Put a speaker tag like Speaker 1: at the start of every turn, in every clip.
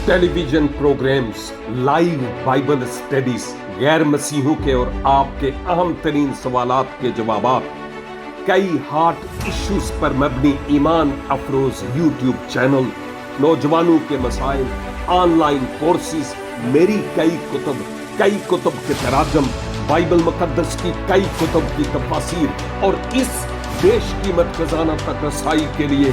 Speaker 1: Television programmes, live Bible studies, गैर मसीहों के और आपके अहम तरीन सवालात के जवाबात, कई हार्ट इश्यूज पर मबनी ईमान अफरोज यूट्यूब चैनल, नौजवानों के मसाइल, ऑनलाइन कोर्सेज, मेरी कई कुतुब के तराजम, बाइबल मुकद्दस की कई कुतुब की तफासीर और इस बेशकीमत खजाना तक रसाई के लिए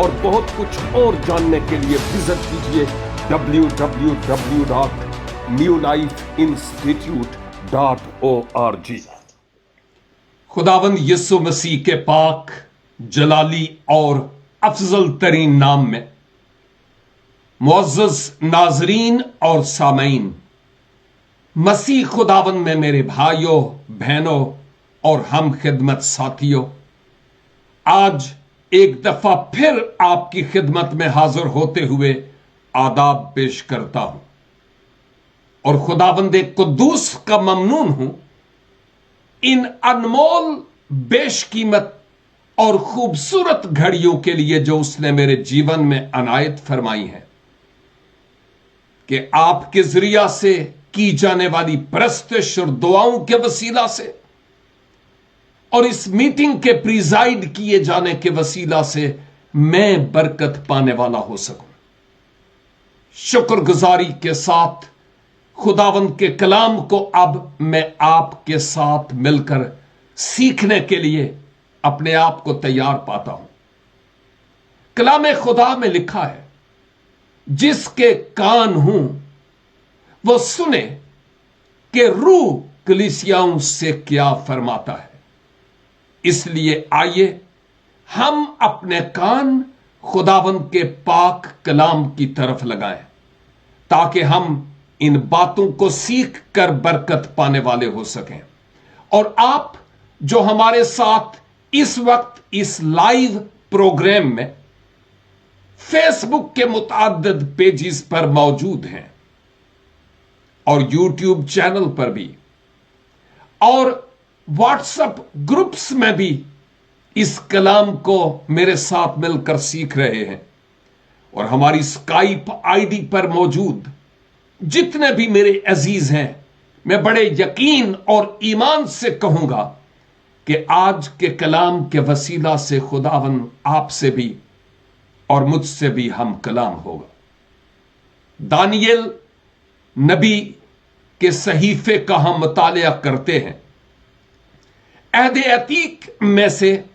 Speaker 1: और बहुत कुछ और जानने के लिए विजिट कीजिए www.newlifeinstitute.org। खुदावंद यीशु मसीह के पाक, जलाली और अफजल तरीन नाम में मुअज़्ज़ज़ नाज़रीन और सामईन, मसीह खुदावंद में मेरे भाइयों बहनों और हम खिदमत साथियों, आज एक दफा फिर आपकी खिदमत में हाजिर होते हुए आदाब पेश करता हूं और खुदावंद कुद्दूस का ममनून हूं इन अनमोल बेशकीमत और खूबसूरत घड़ियों के लिए जो उसने मेरे जीवन में अनायत फरमाई है कि आपके जरिया से की जाने वाली परस्तिश और दुआओं के वसीला से और इस मीटिंग के प्रिजाइड किए जाने के वसीला से मैं बरकत पाने वाला हो सकूं। शुक्रगुजारी के साथ खुदावंद के कलाम को अब मैं आपके साथ मिलकर सीखने के लिए अपने आप को तैयार पाता हूं। कलाम खुदा में लिखा है, जिसके कान हूं वो सुने कि रूह कलीसियाओं से क्या फरमाता है। इसलिए आइए हम अपने कान खुदावंद के पाक कलाम की तरफ लगाएं ताकि हम इन बातों को सीख कर बरकत पाने वाले हो सकें। और आप जो हमारे साथ इस वक्त इस लाइव प्रोग्राम में फेसबुक के मुताद्दिद पेजेस पर मौजूद हैं और यूट्यूब चैनल पर भी और व्हाट्सएप ग्रुप्स में भी इस कलाम को मेरे साथ मिलकर सीख रहे हैं और हमारी स्काइप आईडी पर मौजूद जितने भी मेरे अजीज हैं, मैं बड़े यकीन और ईमान से कहूंगा कि आज के कलाम के वसीला से खुदावन आपसे भी और मुझसे भी हम कलाम होगा। दानियल नबी के सहीफे का हम मुतालिया करते हैं। अहद अतीक में से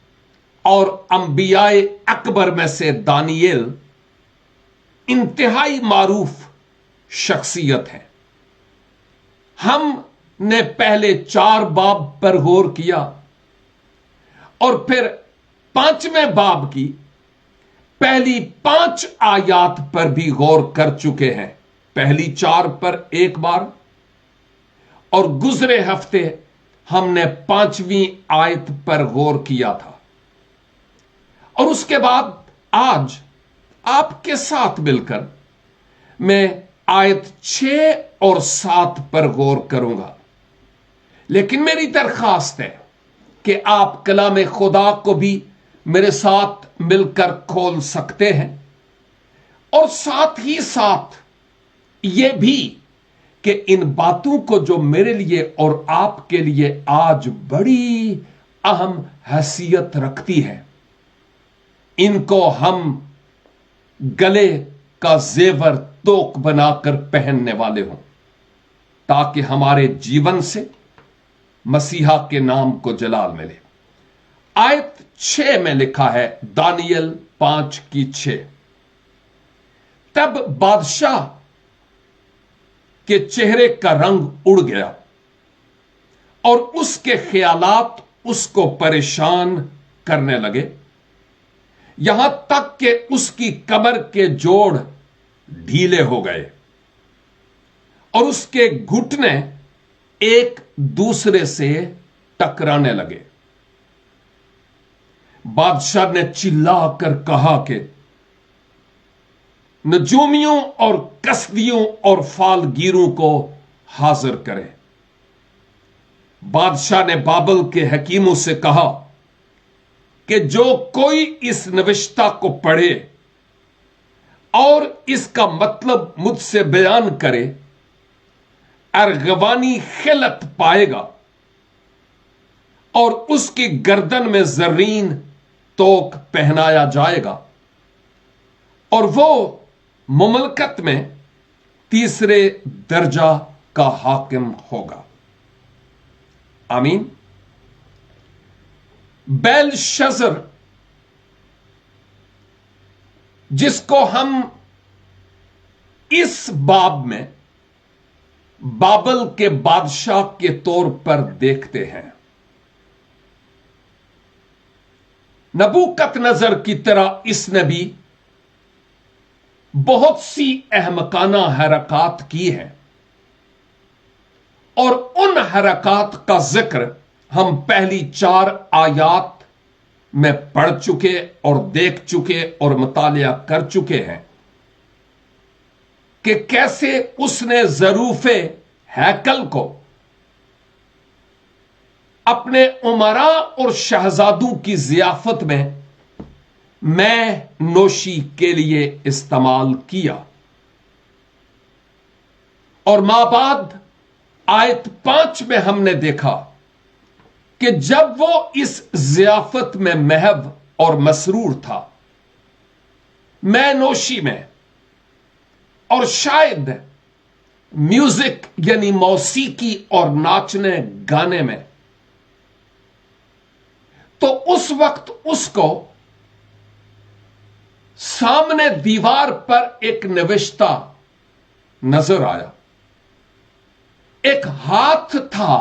Speaker 1: और अंबियाए अकबर में से दानियल इंतहाई मारूफ शख्सियत है। हमने पहले 4 बाब पर गौर किया और फिर 5वें बाब की पहली 5 आयात पर भी गौर कर चुके हैं। पहली 4 पर एक बार और गुजरे हफ्ते हमने 5वीं आयत पर गौर किया था और उसके बाद आज आपके साथ मिलकर मैं आयत 6 और 7 पर गौर करूंगा। लेकिन मेरी दरखास्त है कि आप कलाम खुदा को भी मेरे साथ मिलकर खोल सकते हैं और साथ ही साथ ये भी कि इन बातों को जो मेरे लिए और आपके लिए आज बड़ी अहम हैसियत रखती है, इनको हम गले का जेवर तोक बनाकर पहनने वाले हों ताकि हमारे जीवन से मसीहा के नाम को जलाल मिले। आयत 6 में लिखा है, दानियल 5:6, तब बादशाह के चेहरे का रंग उड़ गया और उसके ख्यालात उसको परेशान करने लगे, यहां तक कि उसकी कमर के जोड़ ढीले हो गए और उसके घुटने एक दूसरे से टकराने लगे। बादशाह ने चिल्लाकर कहा कि नजूमियों और कसदियों और फालगीरों को हाजिर करें। बादशाह ने बाबल के हकीमों से कहा कि जो कोई इस नविश्ता को पढ़े اور اس کا مطلب مجھ سے بیان کرے، ارغوانی خلعت پائے گا اور اس کی گردن میں زرین توق پہنایا جائے گا اور وہ مملکت میں تیسرے درجہ کا حاکم ہوگا۔ آمین۔ بیلشزر، جس کو ہم اس باب میں بابل کے بادشاہ کے طور پر دیکھتے ہیں، نبوکت نظر کی طرح اس نے بھی بہت سی احمقانہ حرکات کی ہیں، اور ان حرکات کا ذکر ہم پہلی 4 آیات میں پڑھ چکے اور دیکھ چکے اور مطالعہ کر چکے ہیں کہ کیسے اس نے ظروف ہیکل کو اپنے امراء اور شہزادوں کی ضیافت میں نوشی کے لیے استعمال کیا، اور مابعد آیت 5 میں ہم نے دیکھا کہ جب وہ اس ضیافت میں محو اور مسرور تھا، میں نوشی میں اور شاید میوزک یعنی موسیقی اور ناچنے گانے میں، تو اس وقت اس کو سامنے دیوار پر ایک نوشتہ نظر آیا، ایک ہاتھ تھا،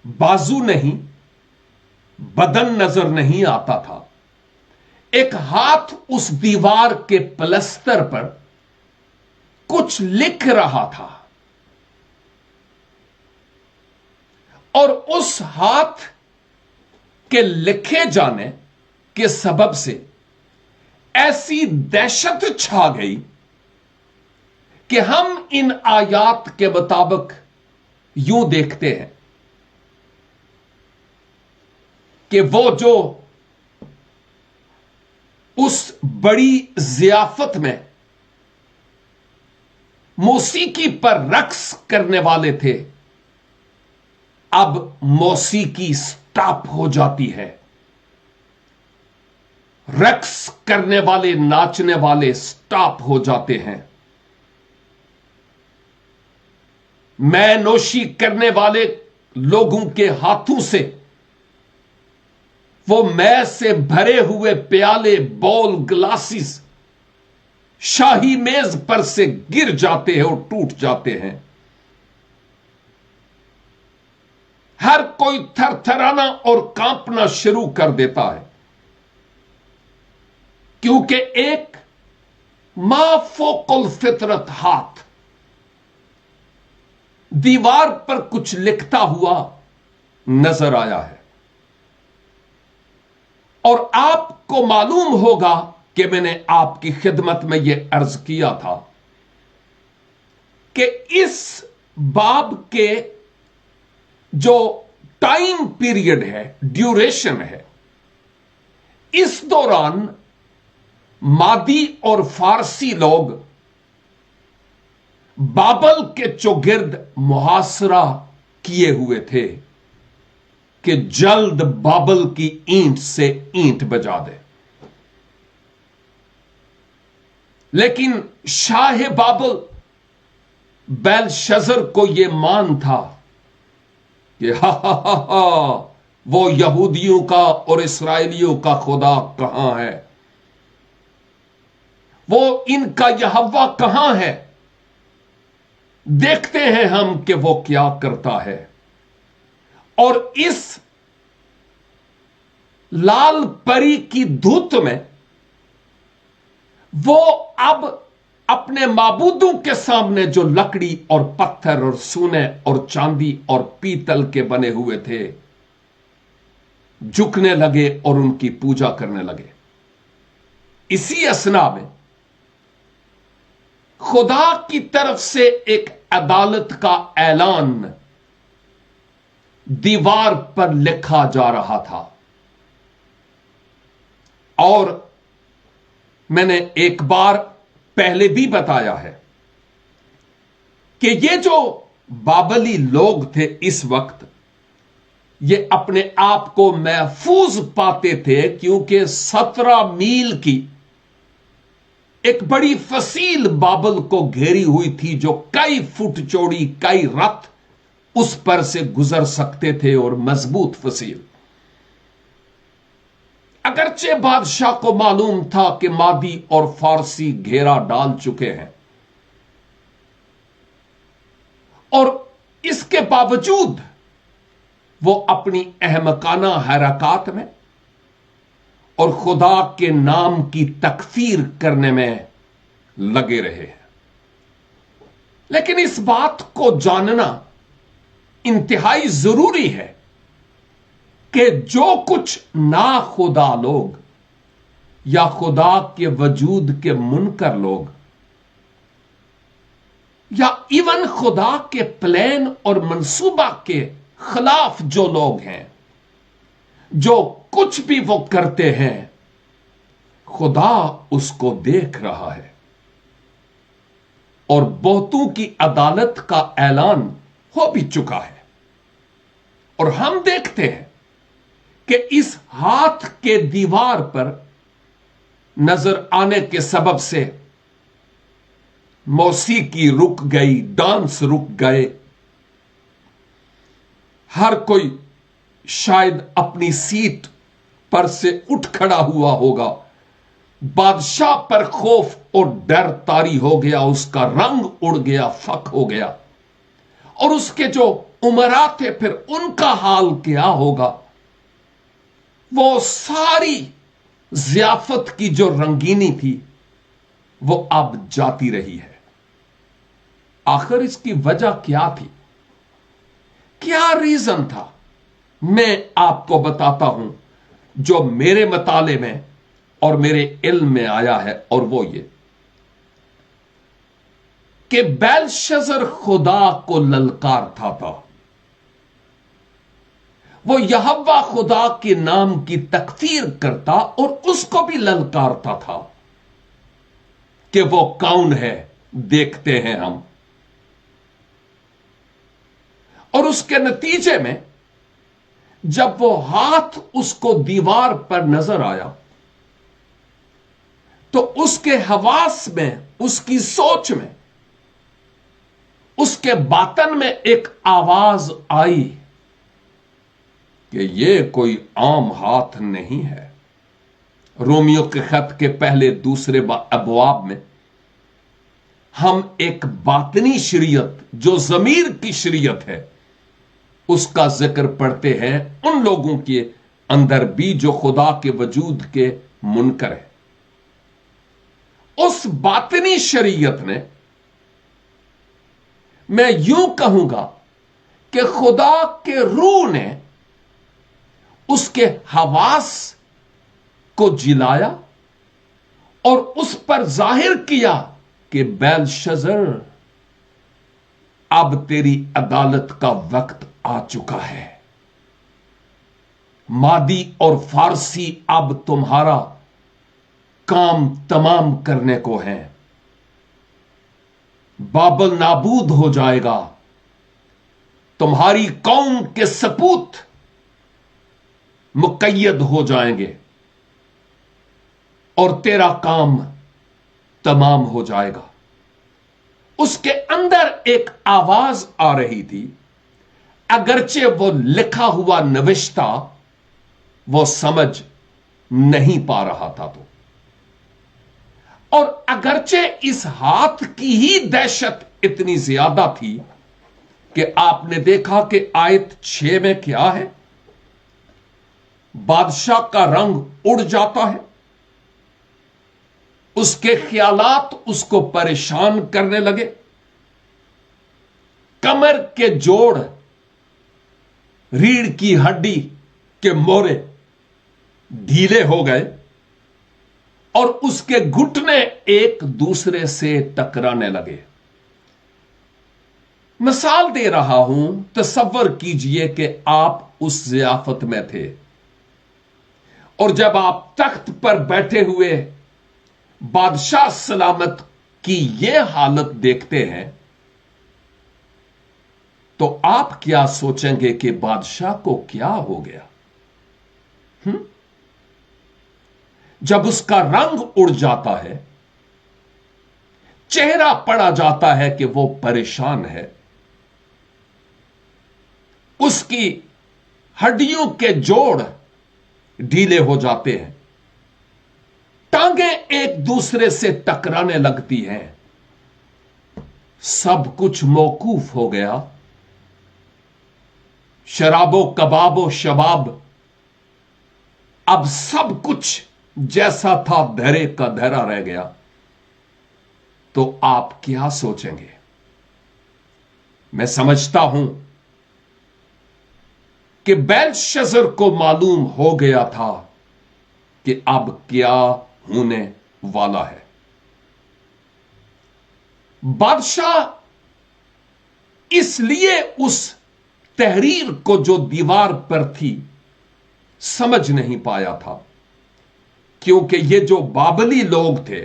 Speaker 1: بازو نہیں، بدن نظر نہیں آتا تھا، ایک ہاتھ اس دیوار کے پلستر پر کچھ لکھ رہا تھا، اور اس ہاتھ کے لکھے جانے کے سبب سے ایسی دہشت چھا گئی کہ ہم ان آیات کے مطابق یوں دیکھتے ہیں کہ وہ جو اس بڑی ضیافت میں موسیقی پر رقص کرنے والے تھے، اب موسیقی سٹاپ ہو جاتی ہے، رقص کرنے والے، ناچنے والے سٹاپ ہو جاتے ہیں، میں نوشی کرنے والے لوگوں کے ہاتھوں سے وہ میں سے بھرے ہوئے پیالے، بول، گلاسز شاہی میز پر سے گر جاتے ہیں اور ٹوٹ جاتے ہیں، ہر کوئی تھر تھرانا اور کانپنا شروع کر دیتا ہے، کیونکہ ایک ما فوق الفطرت ہاتھ دیوار پر کچھ لکھتا ہوا نظر آیا ہے۔ اور آپ کو معلوم ہوگا کہ میں نے آپ کی خدمت میں یہ عرض کیا تھا کہ اس باب کے جو ٹائم پیریڈ ہے، ڈیوریشن ہے، اس دوران مادی اور فارسی لوگ بابل کے چوگرد محاصرہ کیے ہوئے تھے کہ جلد بابل کی اینٹ سے اینٹ بجا دے، لیکن شاہ بابل بیلشزر کو یہ مان تھا کہ وہ یہودیوں کا اور اسرائیلیوں کا خدا کہاں ہے، وہ ان کا یہوہ کہاں ہے، دیکھتے ہیں ہم کہ وہ کیا کرتا ہے۔ اور اس لال پری کی دھوت میں وہ اب اپنے معبودوں کے سامنے جو لکڑی اور پتھر اور سونے اور چاندی اور پیتل کے بنے ہوئے تھے، جھکنے لگے اور ان کی پوجا کرنے لگے۔ اسی اثنا میں خدا کی طرف سے ایک عدالت کا اعلان دیوار پر لکھا جا رہا تھا، اور میں نے ایک بار پہلے بھی بتایا ہے کہ یہ جو بابلی لوگ تھے اس وقت، یہ اپنے آپ کو محفوظ پاتے تھے کیونکہ 17 میل کی ایک بڑی فصیل بابل کو گھیری ہوئی تھی، جو کئی فٹ چوڑی، کئی رتھ اس پر سے گزر سکتے تھے، اور مضبوط فصیل۔ اگرچہ بادشاہ کو معلوم تھا کہ مادی اور فارسی گھیرا ڈال چکے ہیں، اور اس کے باوجود وہ اپنی احمقانہ حرکات میں اور خدا کے نام کی تکفیر کرنے میں لگے رہے ہیں۔ لیکن اس بات کو جاننا انتہائی ضروری ہے کہ جو کچھ نا خدا لوگ یا خدا کے وجود کے منکر لوگ یا ایون خدا کے پلان اور منصوبہ کے خلاف جو لوگ ہیں، جو کچھ بھی وہ کرتے ہیں، خدا اس کو دیکھ رہا ہے، اور بہتوں کی عدالت کا اعلان ہو بھی چکا ہے۔ اور ہم دیکھتے ہیں کہ اس ہاتھ کے دیوار پر نظر آنے کے سبب سے موسیقی رک گئی، ڈانس رک گئے، ہر کوئی شاید اپنی سیٹ پر سے اٹھ کھڑا ہوا ہوگا، بادشاہ پر خوف اور ڈر طاری ہو گیا، اس کا رنگ اڑ گیا، فک ہو گیا، اور اس کے جو امراء تھے پھر ان کا حال کیا ہوگا؟ وہ ساری ضیافت کی جو رنگینی تھی وہ اب جاتی رہی ہے۔ آخر اس کی وجہ کیا تھی؟ کیا ریزن تھا؟ میں آپ کو بتاتا ہوں جو میرے مطالعے میں اور میرے علم میں آیا ہے، اور وہ یہ کہ بیلشزر خدا کو للکارتا تھا، وہ یہوہ خدا کے نام کی تکفیر کرتا اور اس کو بھی للکارتا تھا کہ وہ کون ہے، دیکھتے ہیں ہم۔ اور اس کے نتیجے میں جب وہ ہاتھ اس کو دیوار پر نظر آیا تو اس کے حواس میں، اس کی سوچ میں، اس کے باطن میں ایک آواز آئی کہ یہ کوئی عام ہاتھ نہیں ہے۔ رومیو کے خط کے پہلے دوسرے ابواب میں ہم ایک باطنی شریعت جو ضمیر کی شریعت ہے اس کا ذکر پڑھتے ہیں، ان لوگوں کے اندر بھی جو خدا کے وجود کے منکر ہیں۔ اس باطنی شریعت نے، میں یوں کہوں گا کہ خدا کے روح نے اس کے حواس کو جلایا اور اس پر ظاہر کیا کہ بیلشزر، اب تیری عدالت کا وقت آ چکا ہے۔ مادی اور فارسی اب تمہارا کام تمام کرنے کو ہے۔ بابل نابود ہو جائے گا، تمہاری قوم کے سپوت مقید ہو جائیں گے، اور تیرا کام تمام ہو جائے گا۔ اس کے اندر ایک آواز آ رہی تھی، اگرچہ وہ لکھا ہوا نوشتہ وہ سمجھ نہیں پا رہا تھا تو، اور اگرچہ اس ہاتھ کی ہی دہشت اتنی زیادہ تھی کہ آپ نے دیکھا کہ آیت 6 میں کیا ہے؟ بادشاہ کا رنگ اڑ جاتا ہے، اس کے خیالات اس کو پریشان کرنے لگے، کمر کے جوڑ، ریڑھ کی ہڈی کے مورے ڈھیلے ہو گئے، اور اس کے گھٹنے ایک دوسرے سے ٹکرانے لگے۔ مثال دے رہا ہوں، تصور کیجئے کہ آپ اس ضیافت میں تھے، اور جب آپ تخت پر بیٹھے ہوئے بادشاہ سلامت की यह हालत देखते हैं तो आप क्या सोचेंगे कि बादशाह को क्या हो गया? जब उसका रंग उड़ जाता है, चेहरा पड़ा जाता है कि वो परेशान है, उसकी हड्डियों के जोड़ ढीले हो जाते हैं, टांगें एक दूसरे से टकराने लगती हैं, सब कुछ मौकूफ हो गया, शराबो कबाबो शबाब, अब सब कुछ जैसा था धरे का धरा रह गया, तो आप क्या सोचेंगे? मैं समझता हूं कि बेलशस्सर को मालूम हो गया था कि अब क्या होने वाला है। बादशाह इसलिए उस तहरीर को जो दीवार पर थी समझ नहीं पाया था, क्योंकि ये जो बाबली लोग थे,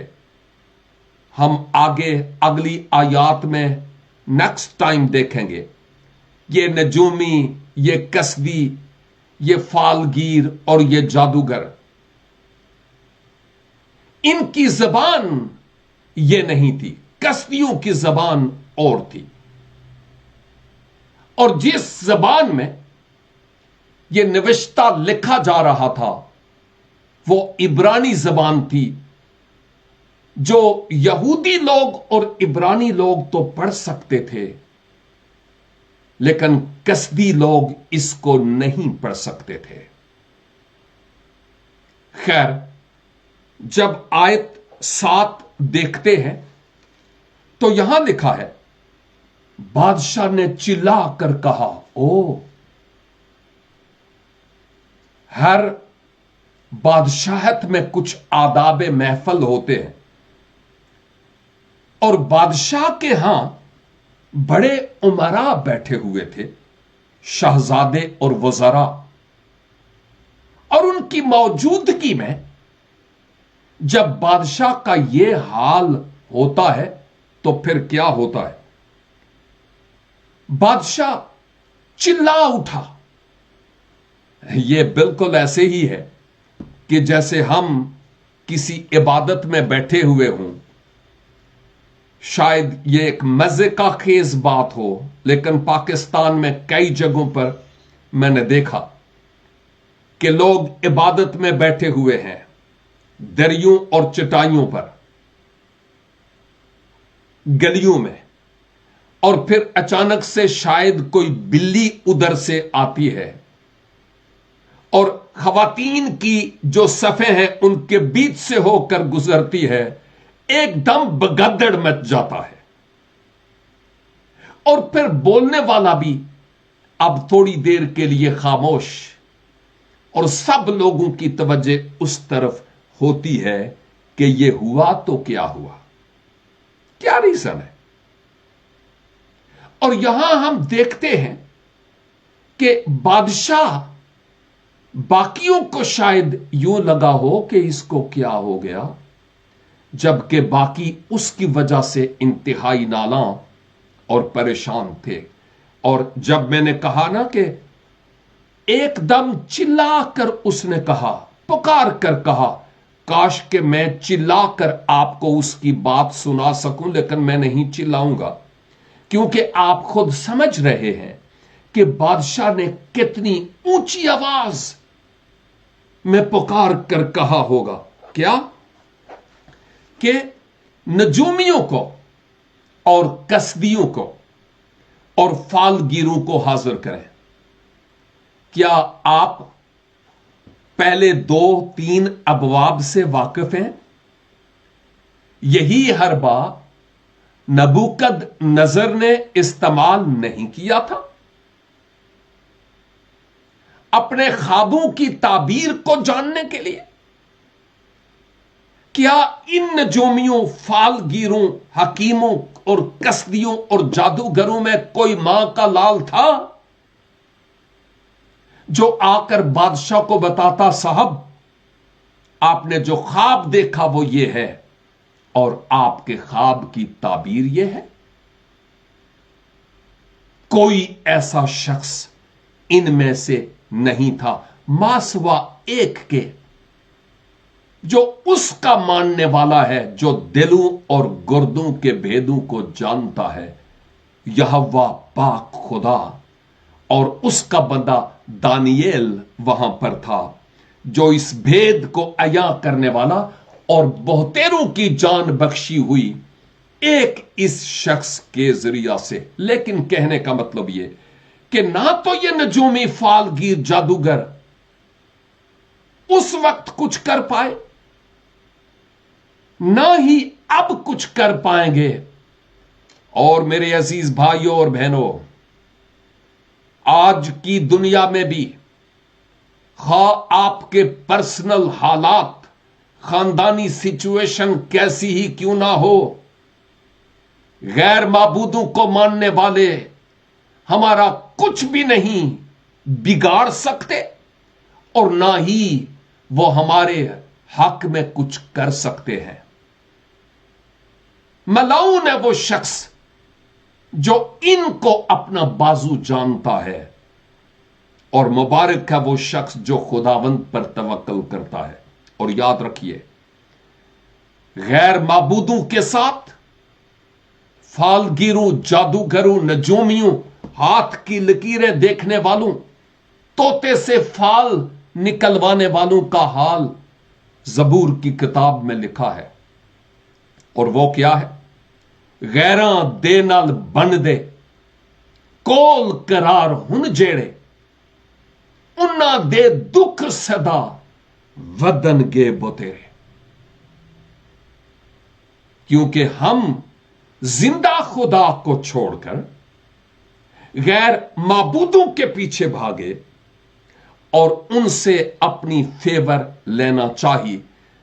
Speaker 1: हम आगे अगली आयात में नेक्स्ट टाइम देखेंगे, ये नजूमी, ये कसदी, ये फालगीर और ये जादूगर, इनकी जबान ये नहीं थी, कसदियों की जबान और थी। और जिस जबान में ये निविश्ता लिखा जा रहा था वो इब्रानी जबान थी, जो यहूदी लोग और इब्रानी लोग तो पढ़ सकते थे, लेकिन कसदी लोग इसको नहीं पढ़ सकते थे। खैर, जब आयत 7 देखते हैं तो यहां लिखा है, बादशाह ने चिल्ला कर कहा, ओ, हर बादशाहत में कुछ आदाब महफल होते हैं, और बादशाह के यहां बड़े उमरा बैठे हुए थे, शहजादे और वज़रा, और उनकी मौजूदगी में जब बादशाह का यह हाल होता है तो फिर क्या होता है? बादशाह चिल्ला उठा। यह बिल्कुल ऐसे ही है कि जैसे हम किसी इबादत में बैठे हुए हों, शायद यह एक मजे का खेज बात हो, लेकिन पाकिस्तान में कई जगहों पर मैंने देखा कि लोग इबादत में बैठे हुए हैं, दरियों और चटाइयों पर, गलियों में, और फिर अचानक से शायद कोई बिल्ली उधर से आती है और खवातीन की जो सफ़े हैं उनके बीच से होकर गुजरती है, एकदम बगद्दड़ मच जाता है, और फिर बोलने वाला भी अब थोड़ी देर के लिए खामोश, और सब लोगों की तवज्जो उस तरफ होती है कि यह हुआ तो क्या हुआ, क्या रीजन है। और यहां हम देखते हैं कि बादशाह, बाकियों को शायद यूं लगा हो कि इसको क्या हो गया, जबकि बाकी उसकी वजह से इंतहाई नाला और परेशान थे। और जब मैंने कहा ना कि एकदम चिल्लाकर उसने कहा, पुकार कर कहा, काश कि मैं चिल्लाकर आपको उसकी बात सुना सकूं, लेकिन मैं नहीं चिल्लाऊंगा, क्योंकि आप खुद समझ रहे हैं कि बादशाह ने कितनी ऊंची आवाज में पुकार कर कहा होगा, क्या कि नजूमियों को और कसदियों को और फालगीरों को हाजिर करें। क्या आप पहले 2-3 अबवाब से वाकिफ हैं? यही हरबा नबूकदनजर ने इस्तेमाल नहीं किया था अपने ख्वाबों की ताबीर को जानने के लिए? क्या इन नजूमियों, फालगीरों, हकीमों और कसदियों और जादूगरों में कोई मां का लाल था जो आकर बादशाह को बताता, साहब आपने जो ख्वाब देखा वो ये है, اور آپ کے خواب کی تعبیر یہ ہے؟ کوئی ایسا شخص ان میں سے نہیں تھا ماسوا ایک کے جو اس کا ماننے والا ہے جو دلوں اور گردوں کے بھیدوں کو جانتا ہے، یہوہ پاک خدا۔ اور اس کا بندہ دانییل وہاں پر تھا جو اس بھید کو عیاں کرنے والا اور بہتےروں کی جان بخشی ہوئی ایک اس شخص کے ذریعہ سے۔ لیکن کہنے کا مطلب یہ کہ نہ تو یہ نجومی فالگیر جادوگر اس وقت کچھ کر پائے، نہ ہی اب کچھ کر پائیں گے۔ اور میرے عزیز بھائیوں اور بہنوں، آج کی دنیا میں بھی خواہ آپ کے پرسنل حالات، خاندانی سچویشن کیسی ہی کیوں نہ ہو، غیر معبودوں کو ماننے والے ہمارا کچھ بھی نہیں بگاڑ سکتے اور نہ ہی وہ ہمارے حق میں کچھ کر سکتے ہیں۔ ملعون ہے وہ شخص جو ان کو اپنا بازو جانتا ہے، اور مبارک ہے وہ شخص جو خداوند پر توکل کرتا ہے۔ اور یاد رکھیے، غیر معبودوں کے ساتھ، فالگیروں، جادوگروں، نجومیوں، ہاتھ کی لکیریں دیکھنے والوں، طوطے سے فال نکلوانے والوں کا حال زبور کی کتاب میں لکھا ہے۔ اور وہ کیا ہے؟ غیراں دے نال بن دے، کول قرار ہن جیڑے، انہاں دے دکھ صدا ودن گے بتیرے۔ کیونکہ ہم زندہ خدا کو چھوڑ کر غیر معبودوں کے پیچھے بھاگے اور ان سے اپنی فیور لینا چاہیے،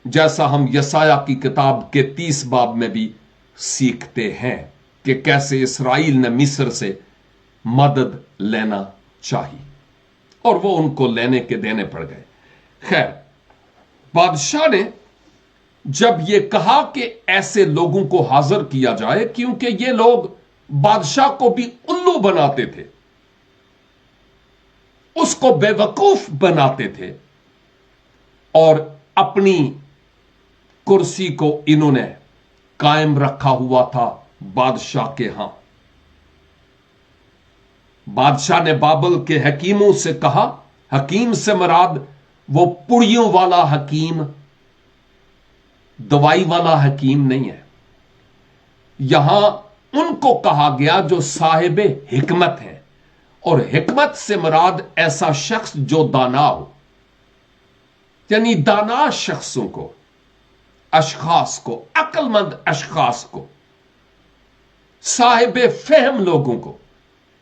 Speaker 1: جیسا ہم یسایہ کی کتاب کے 30 باب میں بھی سیکھتے ہیں کہ کیسے اسرائیل نے مصر سے مدد لینا چاہیے، اور وہ ان کو لینے کے دینے پڑ گئے۔ خیر، بادشاہ نے جب یہ کہا کہ ایسے لوگوں کو حاضر کیا جائے، کیونکہ یہ لوگ بادشاہ کو بھی الو بناتے تھے، اس کو بے وقوف بناتے تھے، اور اپنی کرسی کو انہوں نے قائم رکھا ہوا تھا بادشاہ کے ہاں۔ بادشاہ نے بابل کے حکیموں سے کہا، حکیم سے مراد وہ پڑیوں والا حکیم، دوائی والا حکیم نہیں ہے، یہاں ان کو کہا گیا جو صاحب حکمت ہے، اور حکمت سے مراد ایسا شخص جو دانا ہو، یعنی دانا شخصوں کو، اشخاص کو، عقل مند اشخاص کو، صاحب فہم لوگوں کو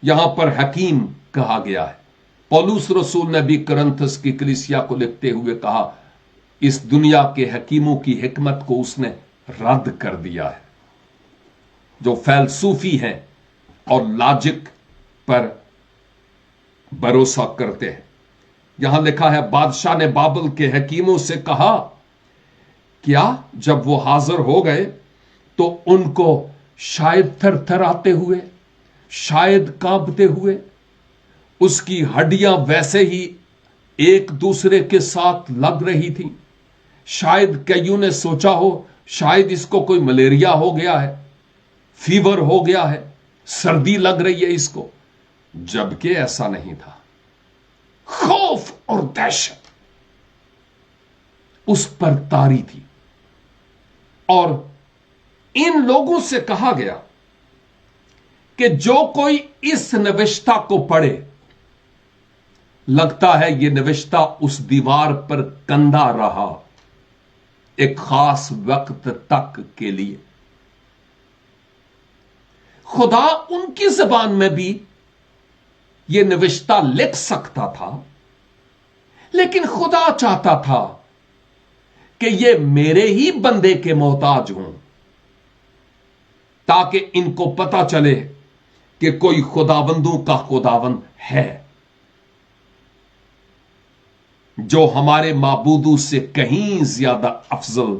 Speaker 1: یہاں پر حکیم کہا گیا ہے۔ پولس رسول نے بھی کرنتھس کی کلیسیا کو لکھتے ہوئے کہا، اس دنیا کے حکیموں کی حکمت کو اس نے رد کر دیا ہے، جو فلسفی ہیں اور لاجک پر بھروسہ کرتے ہیں۔ یہاں لکھا ہے، بادشاہ نے بابل کے حکیموں سے کہا، کیا جب وہ حاضر ہو گئے تو ان کو شاید تھر تھر آتے ہوئے، شاید کانپتے ہوئے، اس کی ہڈیاں ویسے ہی ایک دوسرے کے ساتھ لگ رہی تھی۔ شاید کئیوں نے سوچا ہو شاید اس کو کوئی ملیریا ہو گیا ہے، فیور ہو گیا ہے، سردی لگ رہی ہے اس کو، جبکہ ایسا نہیں تھا۔ خوف اور دہشت اس پر طاری تھی، اور ان لوگوں سے کہا گیا کہ جو کوئی اس نوشتہ کو پڑھے، لگتا ہے یہ نوشتہ اس دیوار پر کندہ رہا ایک خاص وقت تک کے لیے۔ خدا ان کی زبان میں بھی یہ نوشتہ لکھ سکتا تھا، لیکن خدا چاہتا تھا کہ یہ میرے ہی بندے کے محتاج ہوں، تاکہ ان کو پتا چلے کہ کوئی خداوندوں کا خداوند ہے جو ہمارے معبودوں سے کہیں زیادہ افضل،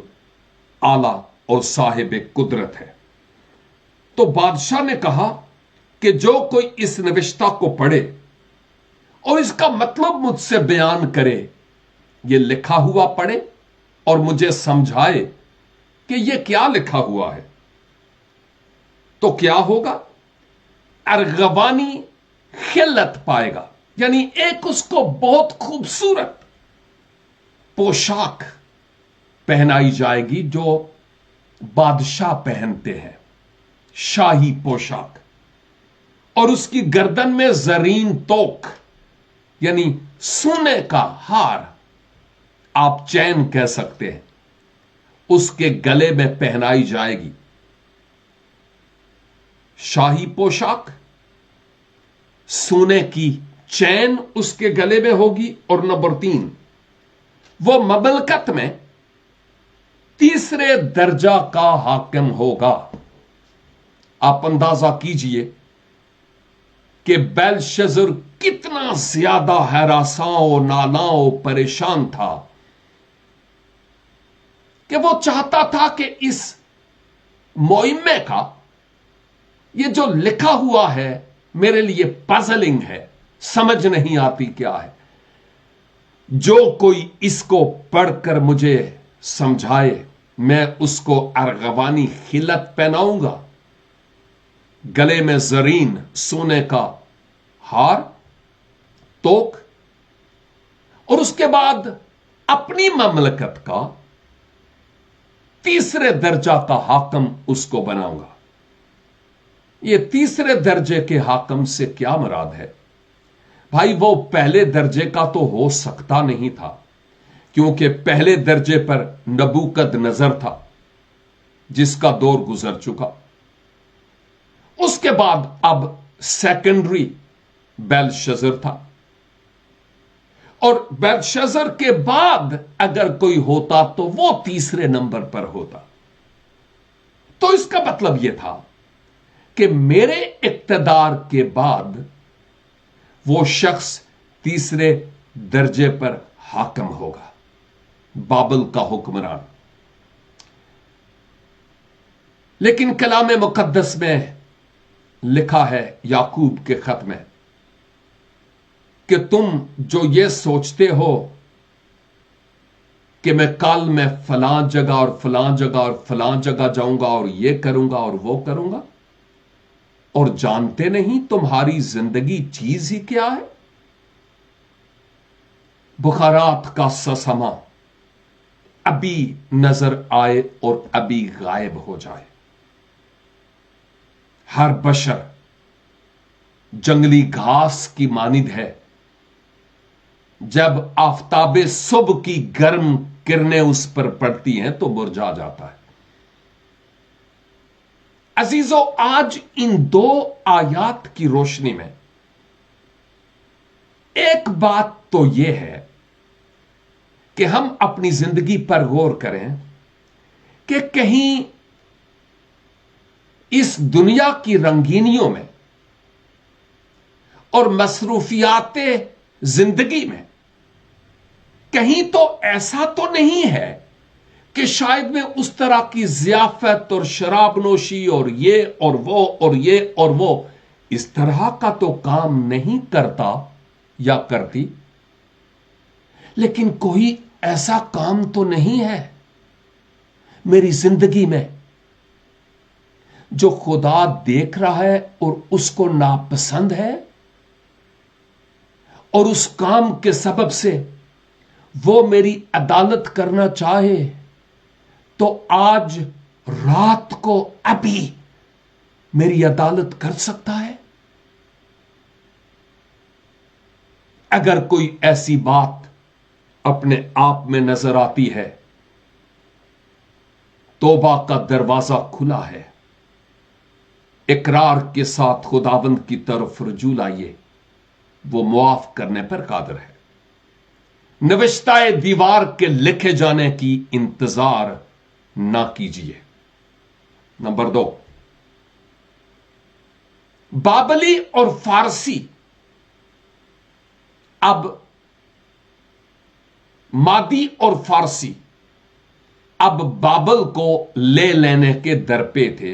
Speaker 1: اعلی और साहिब कुदरत है। तो बादशाह ने कहा कि जो कोई इस नविश्ता को पढ़े और इसका मतलब मुझसे बयान करे, ये लिखा हुआ पढ़े और मुझे समझाए कि ये क्या लिखा हुआ है, तो क्या होगा? अर्गवानी खिल्लत पाएगा, यानी एक उसको बहुत खूबसूरत पोशाक पहनाई जाएगी जो बादशाह पहनते हैं, शाही पोशाक, और उसकी गर्दन में जरीन तोक यानी सोने का हार, आप चैन कह सकते हैं, उसके गले में पहनाई जाएगी। शाही पोशाक, सोने की चैन उसके गले में होगी, और नंबर 3, वो ममलकत में तीसरे दर्जा का हाकिम होगा। आप अंदाजा कीजिए कि बेलशज़र कितना ज्यादा हरासाओ नालाओ परेशान था कि वो चाहता था कि इस मुहिम्मे का ये जो लिखा हुआ है मेरे लिए पजलिंग है, समझ नहीं आती क्या है। जो कोई इसको पढ़कर मुझे समझाए, मैं उसको अर्गवानी खिलत पहनाऊंगा, गले में जरीन सोने का हार, तोक, और उसके बाद अपनी ममलकत का तीसरे दर्जा का हाकिम उसको बनाऊंगा। ये तीसरे दर्जे के हाकिम से क्या मुराद है? भाई, वो पहले दर्जे का तो हो सकता नहीं था, क्योंकि पहले दर्जे पर नबूकदनजर था जिसका दौर गुजर चुका। उसके बाद अब सेकेंडरी बेलशज़र था, और बेलशज़र के बाद अगर कोई होता तो वो तीसरे नंबर पर होता। तो इसका मतलब यह था कि मेरे इक्तदार के बाद वो शख्स तीसरे दर्जे पर हाकिम होगा, बाबल का हुक्मरान। लेकिन कलाम मुकद्दस में लिखा है, याकूब के खत में, कि तुम जो ये सोचते हो कि मैं कल में फलां जगह और फलां जगह और फलां जगह जाऊंगा और ये करूंगा और वो करूंगा, और जानते नहीं तुम्हारी जिंदगी चीज ही क्या है। बुखारात का समा अभी नजर आए और अभी गायब हो जाए। हर बशर जंगली घास की मानिद है, जब आफताबे सुबह की गर्म किरणें उस पर पड़ती हैं तो मुरझा जाता है। अजीजों, आज इन 2 आयात की रोशनी में एक बात तो यह है कि हम अपनी जिंदगी पर गौर करें कि कहीं इस दुनिया की रंगीनियों में और मसरूफियात जिंदगी में कहीं तो ऐसा तो नहीं है कि शायद मैं उस तरह की ज़ियाफत और शराब नोशी और ये और वो और ये और वो इस तरह का तो काम नहीं करता या करती, लेकिन कोई ऐसा काम तो नहीं है मेरी जिंदगी में जो खुदा देख रहा है और उसको नापसंद है, और उस काम के सबब से वो मेरी अदालत करना चाहे तो आज रात को अभी मेरी अदालत कर सकता है। अगर कोई ऐसी बात अपने आप में नजर आती है, तौबा का दरवाजा खुला है, इकरार के साथ खुदावंद की तरफ रुजू लाइए, वो मुआफ करने पर कादिर है। नविश्ताए दीवार के लिखे जाने की इंतजार ना कीजिए। नंबर 2, बाबली और फारसी अब मादी और फारसी अब बाबल को ले लेने के दर पे थे।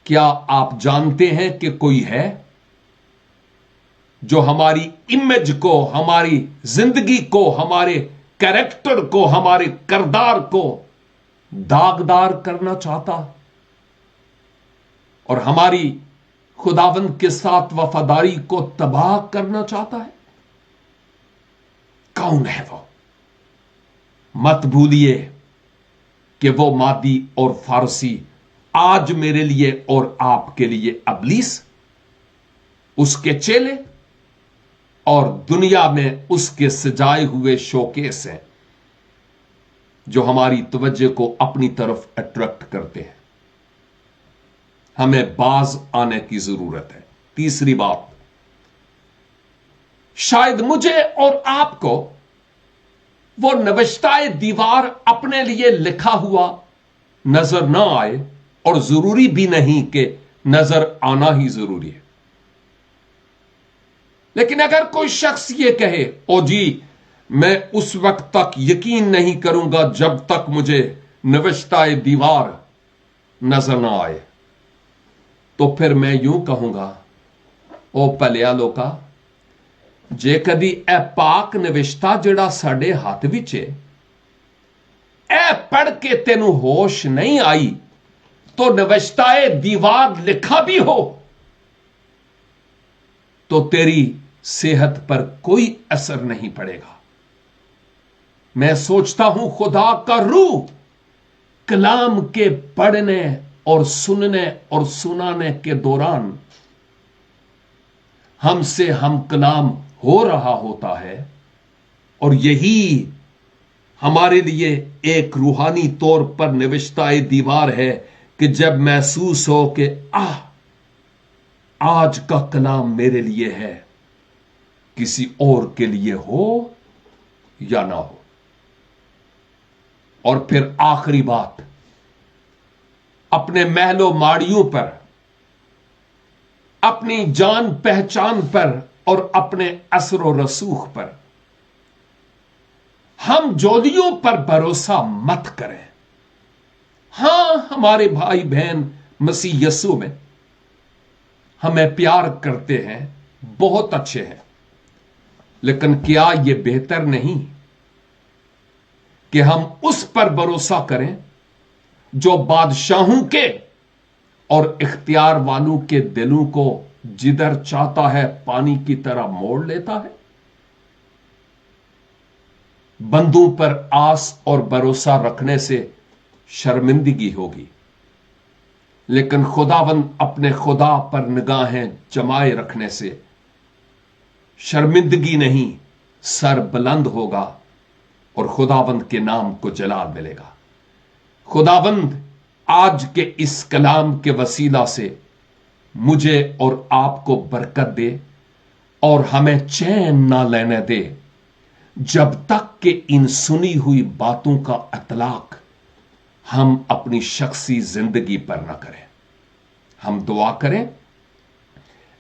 Speaker 1: क्या आप जानते हैं कि कोई है जो हमारी इमेज को, हमारी जिंदगी को, हमारे कैरेक्टर को, हमारे किरदार को दागदार करना चाहता और हमारी खुदावंद के साथ वफादारी को तबाह करना चाहता है? कौन है वो? मत भूलिए कि वो मादी और फारसी आज मेरे लिए और आपके लिए इब्लीस, उसके चेले और दुनिया में उसके सजाए हुए शोकेस हैं जो हमारी तवज्जो को अपनी तरफ अट्रैक्ट करते हैं। हमें बाज आने की जरूरत है। तीसरी बात, शायद मुझे और आपको वो नविश्ताए दीवार अपने लिए लिखा हुआ नजर ना आए, और जरूरी भी नहीं कि नजर आना ही जरूरी है। लेकिन अगर कोई शख्स ये कहे, ओ जी मैं उस वक्त तक यकीन नहीं करूंगा जब तक मुझे नविश्ताए दीवार नजर ना आए, तो फिर मैं यूं कहूंगा, ओ भलिया लोका, जे कदी ए पाक नविश्ता जिहड़ा साडे हथ विच है, ए पढ़ के तेनू होश नहीं आई, तो नविश्ताए दीवार लिखा भी हो तो तेरी सेहत पर कोई असर नहीं पड़ेगा। मैं सोचता हूं खुदा का रूह कलाम के पढ़ने और सुनने और सुनाने के दौरान हमसे हम कलाम हो रहा होता है, और यही हमारे लिए एक रूहानी तौर पर नविश्ताए दीवार है कि जब महसूस हो कि आज का कलाम मेरे लिए है, किसी और के लिए हो या ना हो। और फिर आखिरी बात, अपने महलो माड़ियों पर, अपनी जान पहचान पर और अपने असरो रसूख पर, हम जोलियों पर भरोसा मत करें। हां, हमारे भाई बहन मसीह यस्सु में हमें प्यार करते हैं, बहुत अच्छे हैं, लेकिन क्या यह बेहतर नहीं कि हम उस पर भरोसा करें जो बादशाहों के और इख्तियार वालों के दिलों को जिधर चाहता है पानी की तरह मोड़ लेता है? बंदों पर आस और भरोसा रखने से शर्मिंदगी होगी, लेकिन खुदावंद अपने खुदा पर निगाहें जमाए रखने से शर्मिंदगी नहीं, सर बुलंद होगा और खुदावंद के नाम को जलाल मिलेगा। खुदावंद आज के इस कलाम के वसीला से मुझे और आपको बरकत दे और हमें चैन ना लेने दे जब तक कि इन सुनी हुई बातों का इतलाक हम अपनी शख्सी जिंदगी पर ना करें। हम दुआ करें।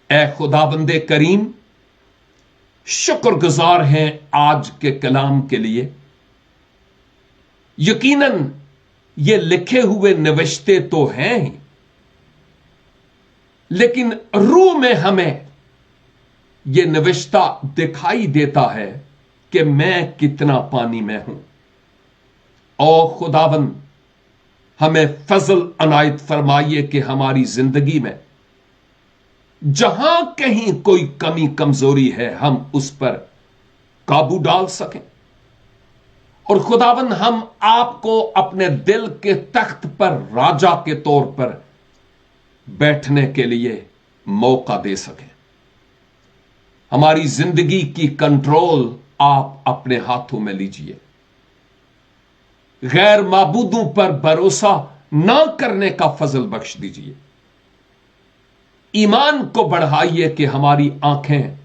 Speaker 1: ऐ खुदाबंदे करीम, शुक्रगुजार हैं आज के कलाम के लिए। यकीनन ये लिखे हुए नविश्ते तो हैं ही, लेकिन रूह में हमें यह नविश्ता दिखाई देता है कि मैं कितना पानी में हूं। और खुदावंद हमें फजल अनायत फरमाइए कि हमारी जिंदगी में जहां कहीं कोई कमी कमजोरी है हम उस पर काबू डाल सकें, और खुदावंद हम आपको अपने दिल के तख्त पर राजा के तौर पर बैठने के लिए मौका दे सकें। हमारी जिंदगी की कंट्रोल आप अपने हाथों में लीजिए। गैर माबूदों पर भरोसा ना करने का फजल बख्श दीजिए। ईमान को बढ़ाइए कि हमारी आंखें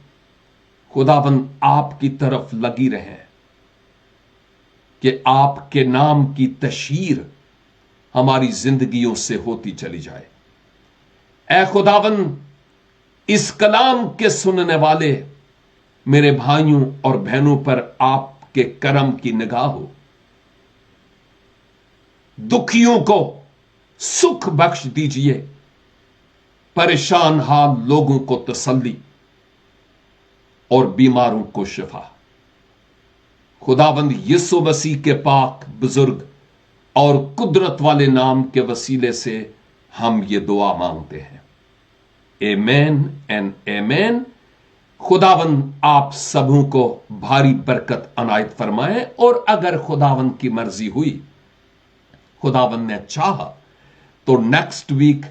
Speaker 1: खुदावंद आपकी तरफ लगी रहें, कि आपके नाम की तशहीर हमारी जिंदगियों से होती चली जाए। ऐ खुदावंद, इस कलाम के सुनने वाले मेरे भाइयों और बहनों पर आपके करम की निगाह हो, दुखियों को सुख बख्श दीजिए, परेशान हाल लोगों को तसल्ली और बीमारों को शिफा। खुदाबंद यीशु मसीह के पाक बुजुर्ग और कुदरत वाले नाम के वसीले से हम ये दुआ मांगते हैं। आमीन एंड आमीन। खुदावंद आप सबों को भारी बरकत अनायत फरमाए, और अगर खुदावंद की मर्जी हुई, खुदावंद ने चाहा, तो नेक्स्ट वीक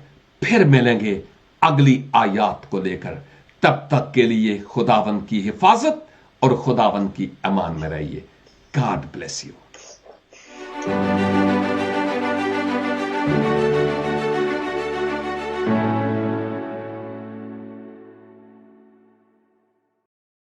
Speaker 1: फिर मिलेंगे अगली आयात को लेकर। तब तक के लिए खुदावंद की हिफाजत और खुदावंद की अमान में रहिए। God bless you.